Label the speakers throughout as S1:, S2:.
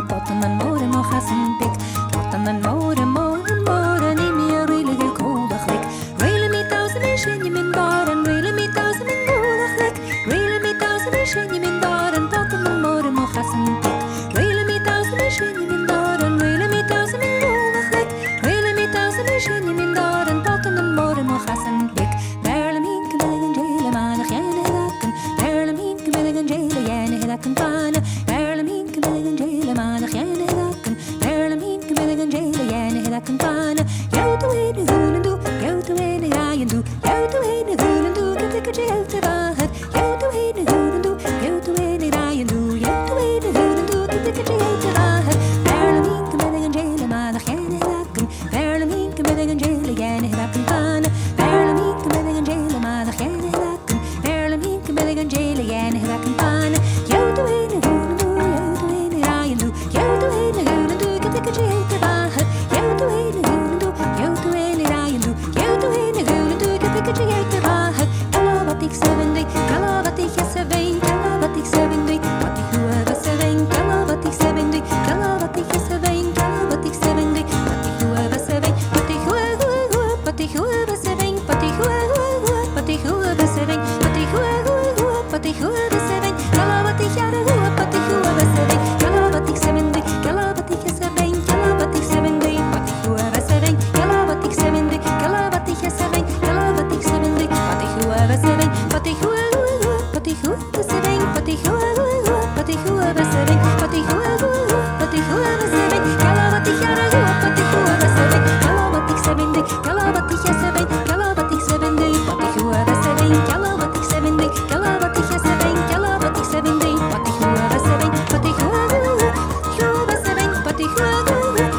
S1: Potten en more shiny min doran, bottom and more and mochassen pick. Really me thousand and shiny min doran, really me thousand and roll a click. Really me thousand and shiny min doran, bottom and more and mochassen pick. Barely mean Camilligan jail, man, a hen hilakan. Barely mean Camilligan jail, yan hilakan pana. Barely mean Camilligan jail, man, a hen hilakan. Barely mean Camilligan jail, yan hilakan pana. Yo to way the hoon and do, yo to way the eye and do, yo to way the hoon and do, get the kitchen out the bath. Yo to way the hoon and do, yo to way the eye and do, yo to way the hoon and do, get the kitchen out the bath. Barely mean Camilligan jail, man, a hen hilakan. Barely mean Camilligan jail, yan hilakan pana. Barely mean Camilligan jail, man, a hen hilakan. Barely mean Camilligan jail, yan hilakan pana. Yo to way the hoon and do, yo to way the eye and do, yo to way the hoon and do, get the kitchen out the bath. Yo to way the hoon and do, yo to way the eye and do, yo to way the hoon and do, get the kitchen out the bath. Kalabatik 70, kalabatik 70, kalabatik 70, batik whoever 7, kalabatik 70, kalabatik 7, kalabatik 70, batik whoever 7, batik whoever, batik whoever 7, batik whoever, batik whoever 7, batik whoever, batik whoever 7, kalabatik yada whoever, batik whoever 7, kalabatik 70, kalabatik 7, kalabatik 70, batik whoever 7, kalabatik 70, kalabatik 7, kalabatik 70, batik whoever 7, batik whoever, batik whoever 7, batik whoever, batik whoever 7, batik whoever, batik whoever 7, kalabatik yada whoever, batik whoever 7, kalabatik 70, kalabatik 7, kalabatik 70, batik whoever 7, kalabatik 70, kalabatik 7, kalabatik 70, batik whoever 7, batik whoever, whoever 7, batik whoever,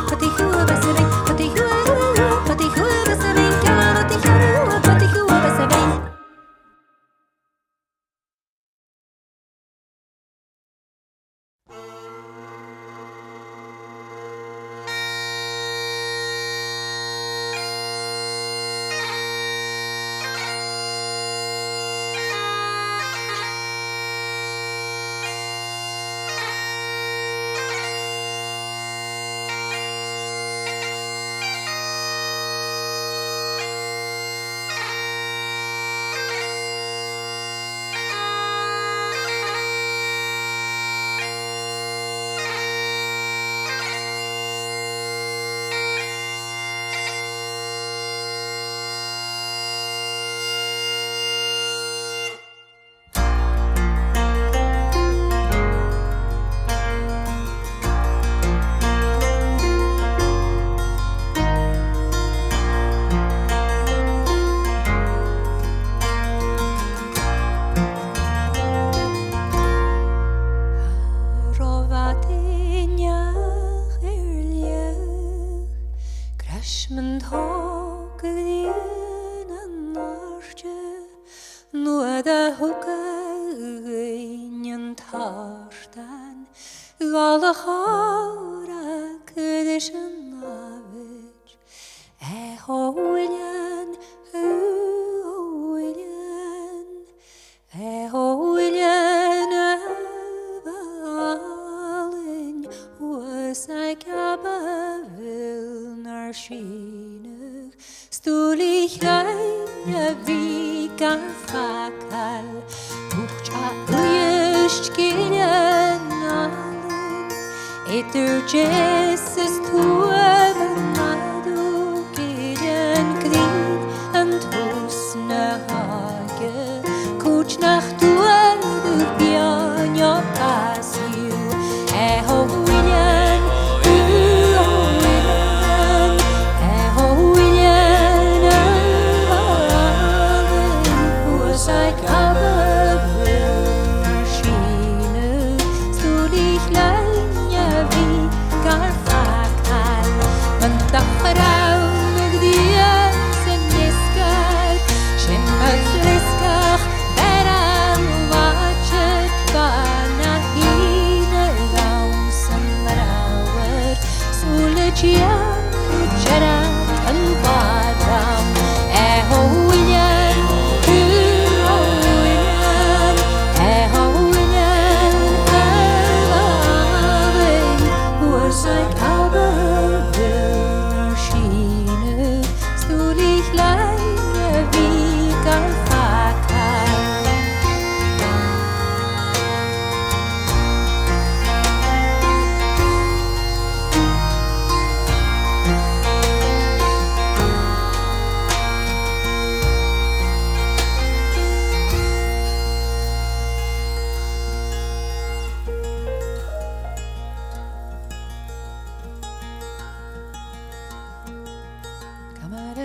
S1: batik whoever 7, batik whoever, batik whoever 7, kalabatik yada whoever, batik whoever 7.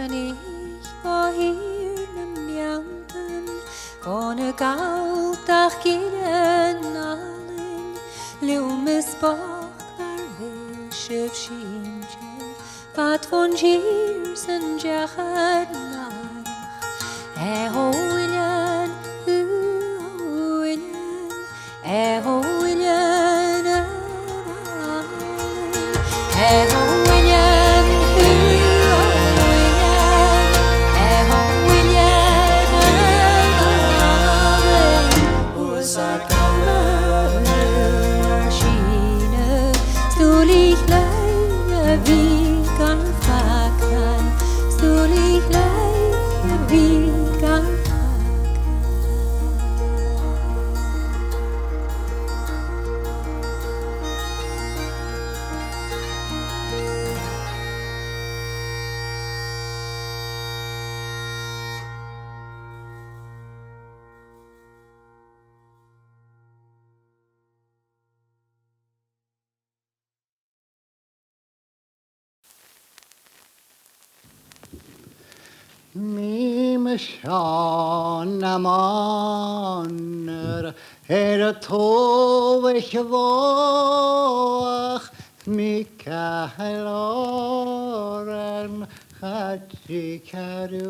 S1: en ich var hier nem janten, ohne galtach gieren allen, lumes bach var wilshev shintje, wat von jiers en jachad naich, William, William, William,
S2: Mime Sean am anner tovich voach mi cahloren chadikarum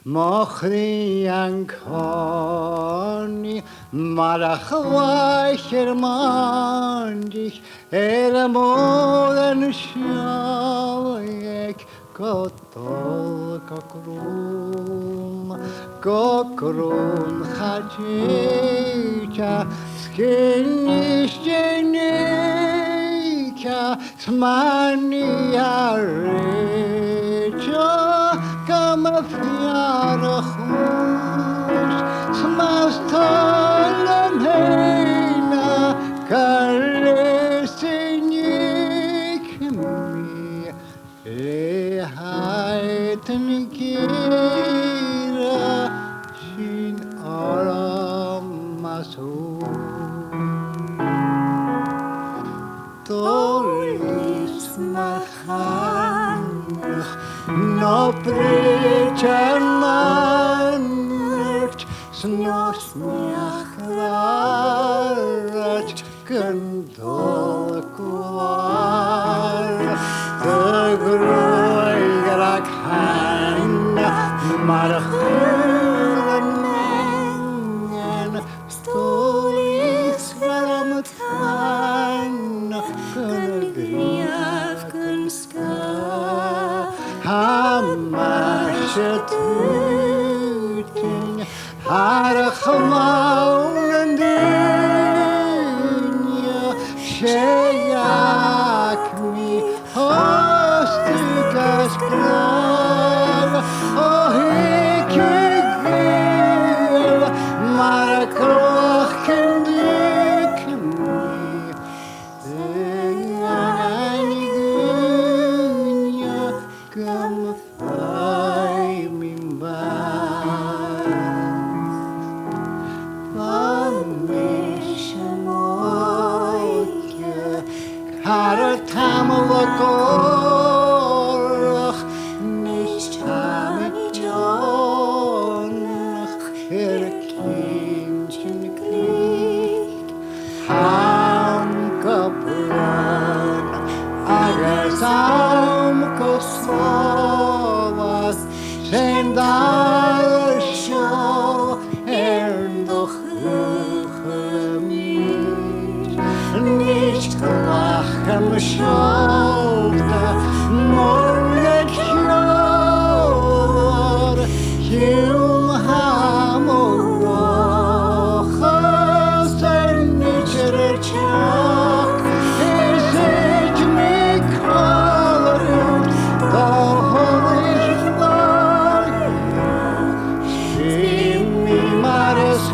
S2: mochri anconi marach weicher mandich moden shoyek Kotol kokrum chadika skinishchenika smania recha kama fiarachus smastolen heina kalesinik mi Leheiten gira sin aram maso Tolis machanach no preacher manert snos miachvarat kendol kwar Groegerak han marchulen mengen stolis varamtan kun griaf kun ska hamashetuten har khmaunen dunya shayak mi Hostikas klar, hikigil, marakoch kendik mi, Einigunya kam fai min Vamishamoike, Haratamavakor, nicht Hamijonach, Kindchen kriegt, Hamkaplan, Agasam Kosovas, Shendal Show, doch nicht lachen schaute morgen klar Him hamoroch sen nicherchak ich mich kallt da ich war Shimi mares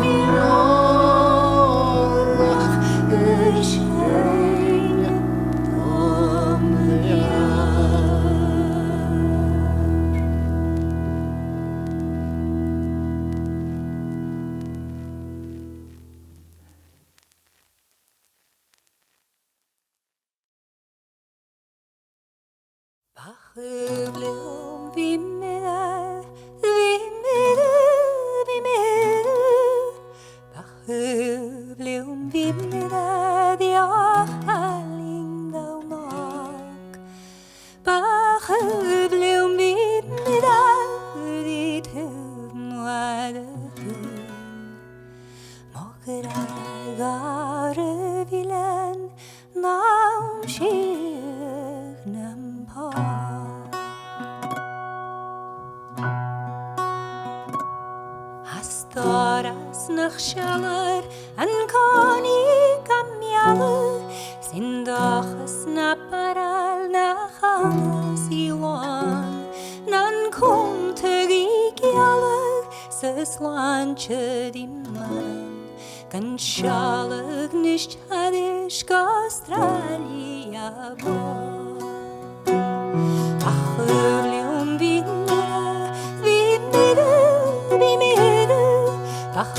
S1: Bach Gan schalig nicht hadisch Australia bo. Ach, wie mede, ach,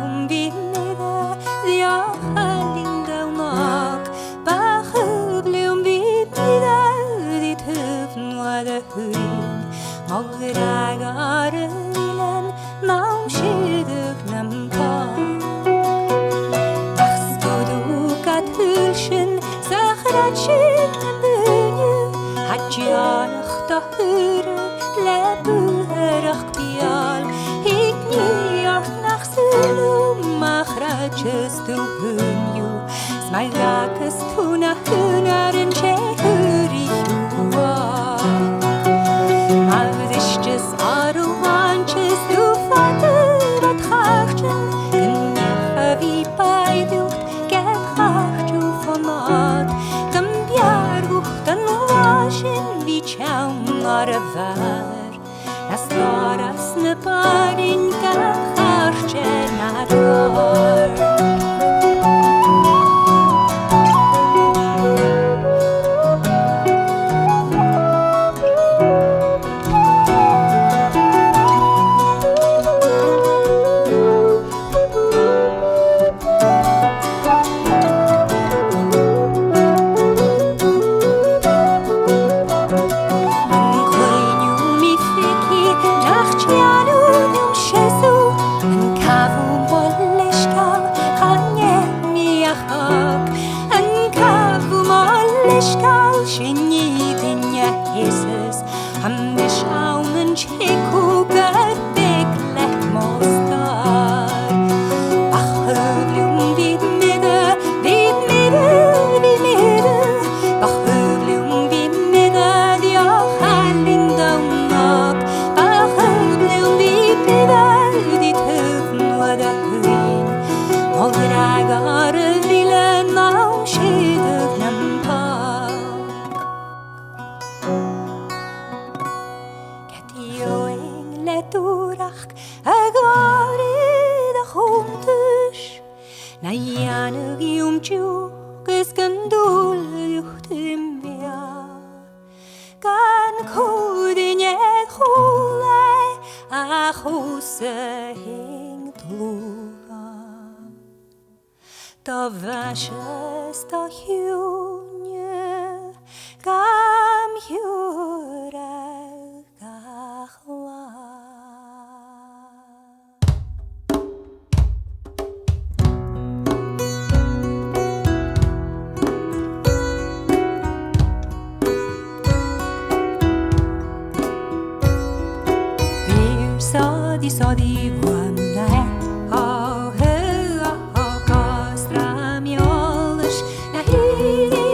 S1: wie mede, die auch halling down knock, ach, wie mede, die töfen war der Hürin, Magragare vilen, nam schidig nam kar. Sachratschin en bunje, hadjanach da hure, lebuherach bial, ik niach nach zulum, machratjes tu hunju, smairakas tuna hunaren che hurich ua. Mavdishjes aruanches tu vater at chachten, genjacha vi baiducht, get chachtju van mat, dan washin vi chaum aravar, nas loras ne parin ka charche nador. Da vashes da hjunje, gam hjura gachla. Sa di vana ha he ha ka stram yolish na hi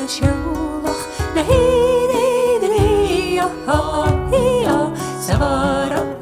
S1: شوخ لهيدي دليا هي سوارا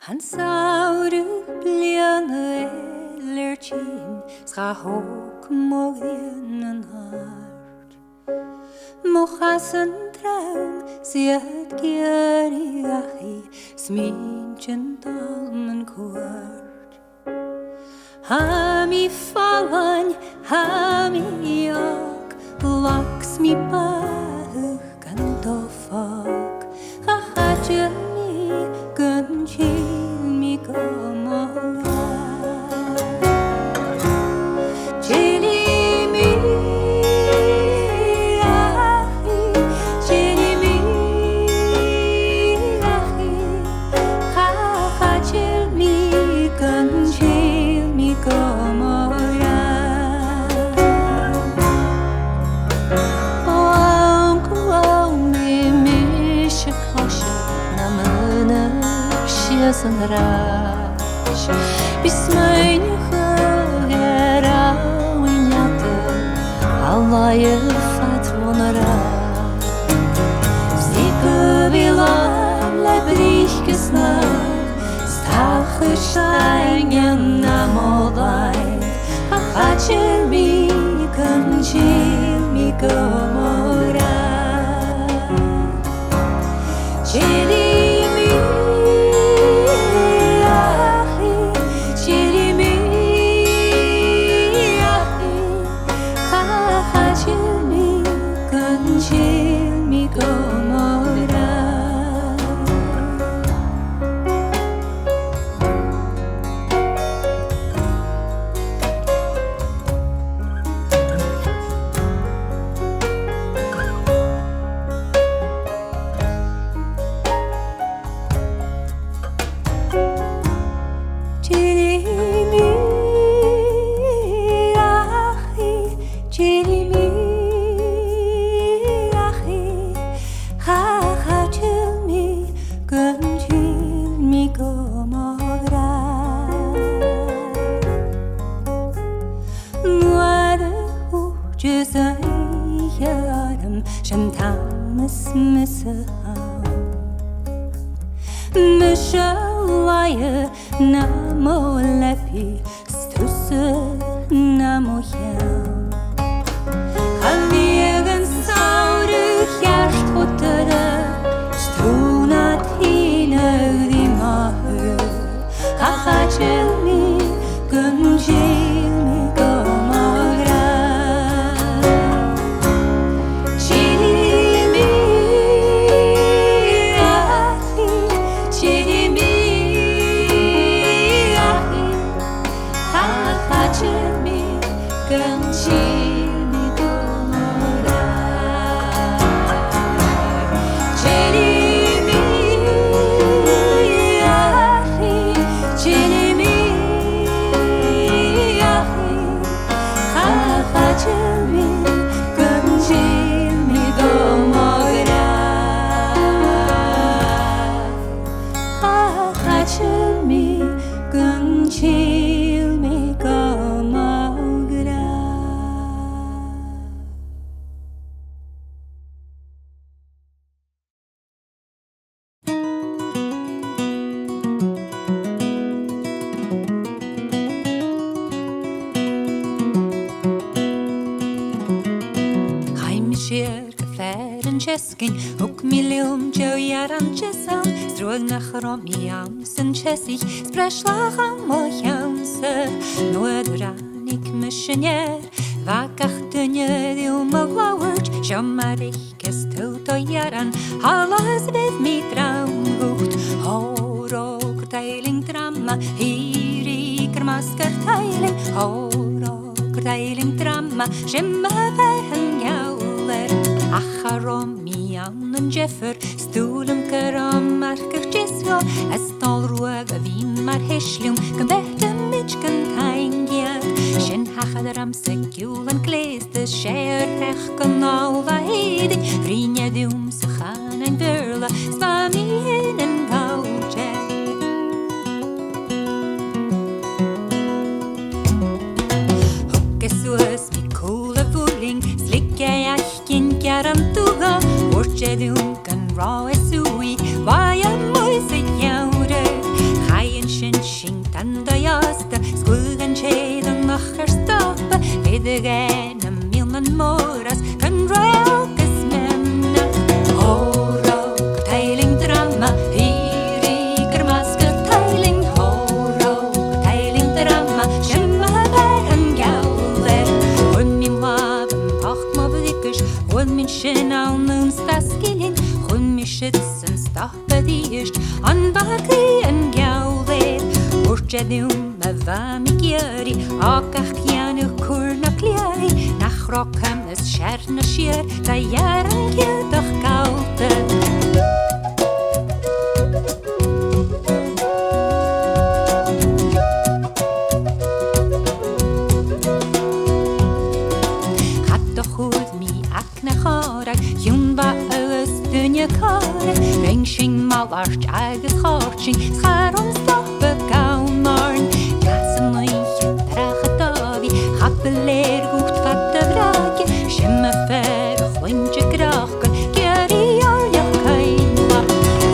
S1: Han sauru blianu elertin ska hok moginen hart Mochasen traum siet geri achi sminchen dalmen kort Hami fallan, hami jak laks mi bahuk kan tofak Chahachani kunchil mi komora Chilimi ahi Chilimi ahi Chahachil mi kunchil mi komora Sen raş Bismeyni hıgera Unyatı Allah'ı fatronara Siku bilan Lebrichkesna Stache steingen am Olay Achachel mi Kunchil mi komora Chili Shalaye namo lepi Stuse namo hjel Halvegen saude Hjerst hotere Strunat hine di mahu Hachelmi Gunjilmi gomagra Chilimi ahi Chilimi ahi Hachelmi Gunjilmi gomagra Chilimi ahi Chilimi Hachelmi Gunjilmi gomagra Hachelmi Gunjilmi gomagra Heimscher gefähren Cheskin Ook milium jo jaran chesam Stroeg nach romiam Sen chesig Spreschlach am mojamse Noedranik missioner Vakach dunje di glauwert Jammarik kestout o jaran Hallas vid mi traumgoed Horok teiling drama Hiriker masker teiling Horok teiling drama Shimma vehen jauler Acharom mian en jeffer Stoelem keram marker jesjo Estal roeg vin mar heslum Kan behte mitchken taingjad Shin hachadaram sekul en kleeste Scher hechken alva hedig Vrinje dum se gaan en burla Svami in en gautje Hukkesues mi koele voeling Slikke jachkin kjaram tuga Ortje dum kan rawe sui Vaja moise jaure Chaien shin tanda jasta Skugen tjedan nacher stapa Videgen am milnan moras Kan raukes memna Horok teiling drama Hiriker masker teiling Horok teiling drama Shemma veren gauler Und min waven pacht ma vdikkers Und min shin alnun staskilin Und min shitsen stappa diest An baki en gauler Ortje dum me vami gjeri Akach kjanu kurna kliari Nach rokham es skjerne skjer Da jaran kjedach gaute Haddoch hud mi akne charak Jun ba ös dunje kare Rengsing malarst agus chartsing Scharom slappe gaumarn Gassen noitje drachadavi Chappeleer goed vatte vrake Schimme fer chwintje kraken Gjeri arja kaila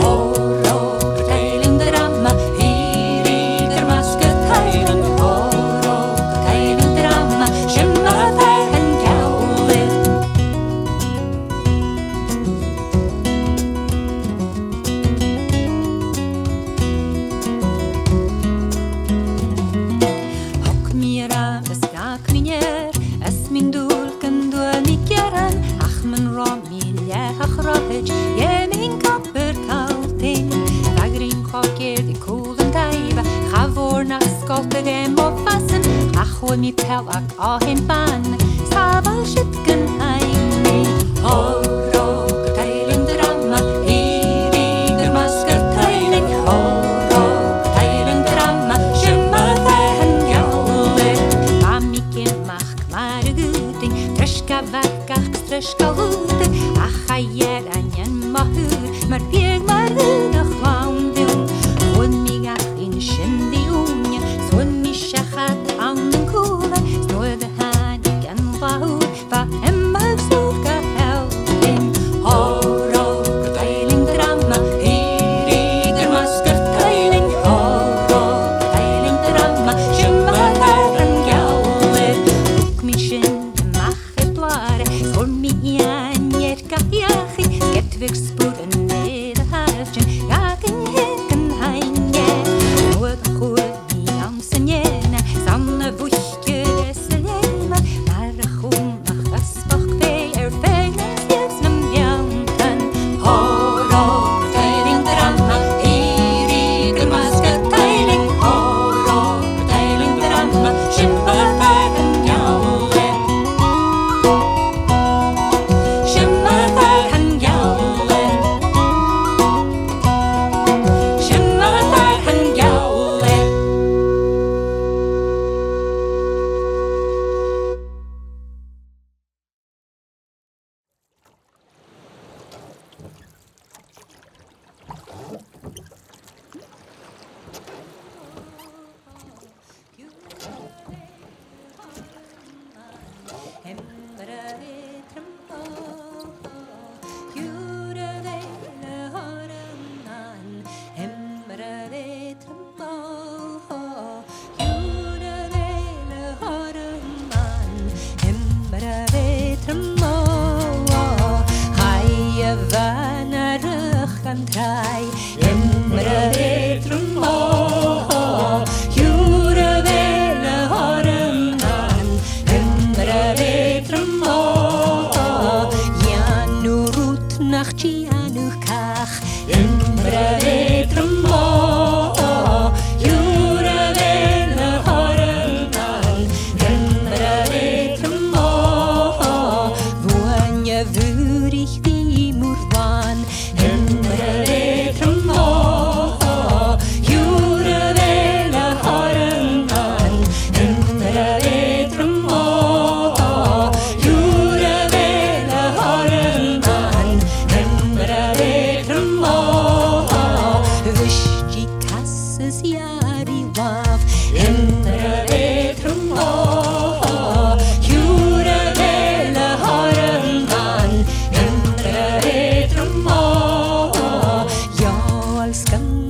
S1: Horok teiling drama Hiriker maske teiling Horok teiling drama Schimme veren gauler Hok mira beskak minjer Es min dulken duel mi kjaran Ach men romi lehach rohej Je min kapper kalting Dagrin kakir di kolen taiba Chavor na skolte gem op fassen Ach hol mi pelak ahin ban Saval shitken aini Horok teiling drama Hiriker masker teiling Horok teiling drama Shimma vehen jauler Mami kimach kmare guting Treska vakach treska hute Ach ajer anjen mahur Mar pieg mar hunach waundum Hon mi gach in shindi unja Son mi shachat an den kula Snode hanik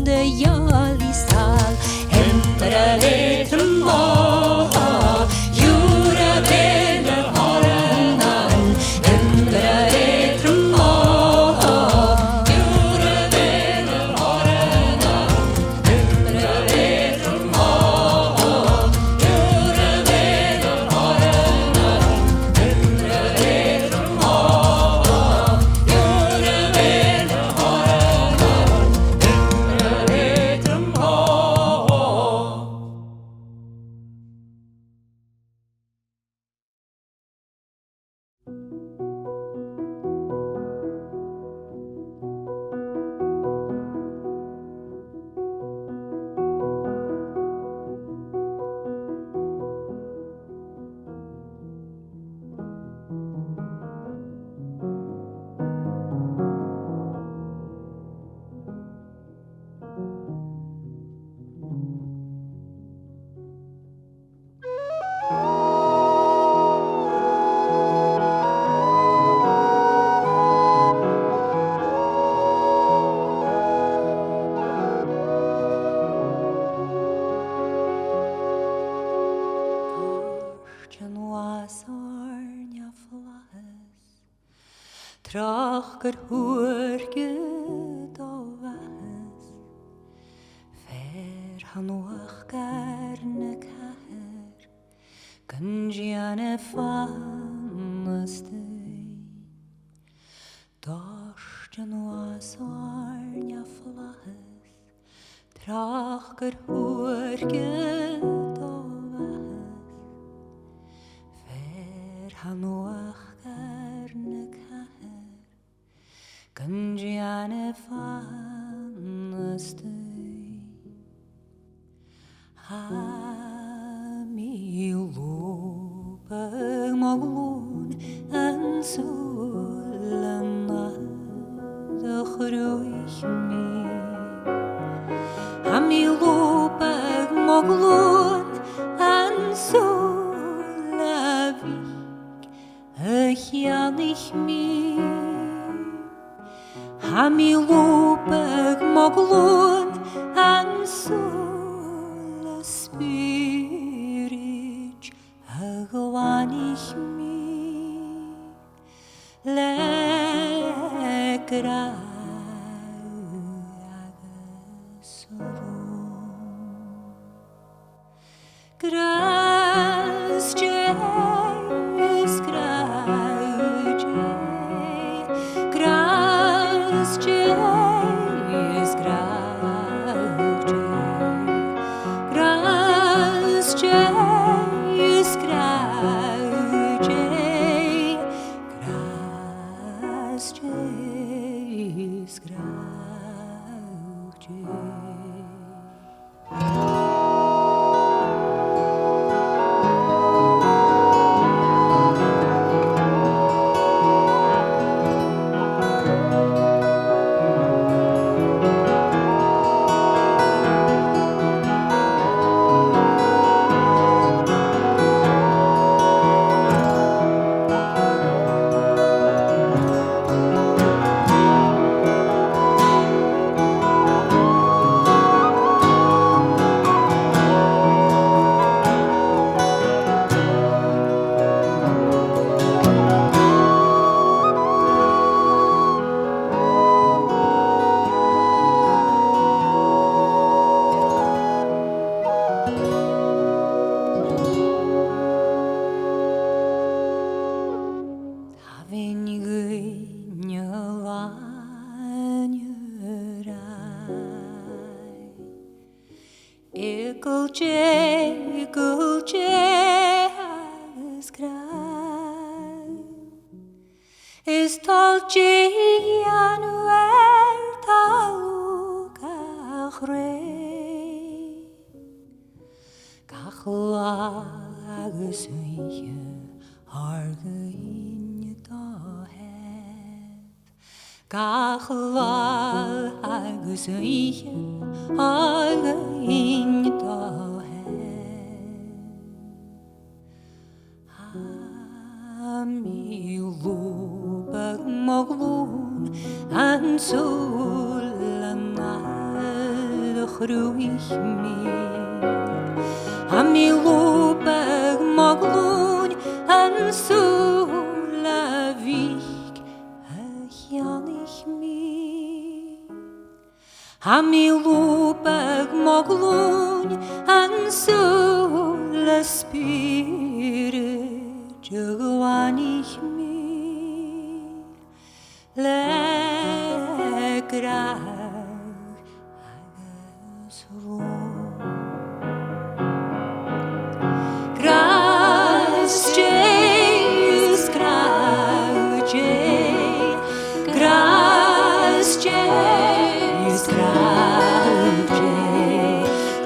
S1: de jali sal Hemtere letrem ma Jure vele haranan Hemtere letrem ma Jure vele haranan Hemtere letrem ma Jure vele haranan Hemtere letrem ma Jure vele haranan Hemtere letrem ma Trach gur huorge dovas Fer hanoach garne caher Gungiane fannastei Dorsten was arnya flahas Trach gur huorge dovas Fer hanoach garne caher Gungiane fannastei Ha mi lopag maglun en solana de chruich mi Ha mi lopag maglun en solavik Chianich mi Ha mi lopag maglun en sola spirit Agwanich mi Lekra Gràs Gràs Gràs Gràs Gràs Gulce Gràs Is tolce Januar talu cachre Cachla agus uige arge in da het Cachla agus uige arge in da Mi lopag maglun an solana ruich mi. A mi lupag moglún an súla vich a chianich mi. A mi lupag moglún an súla spirit jagwanich mi. Le Gràs agus rún. Gràs Gràs Gràs Gràs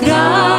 S1: Gràs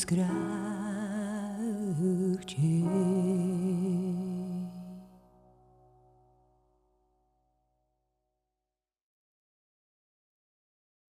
S1: Gràs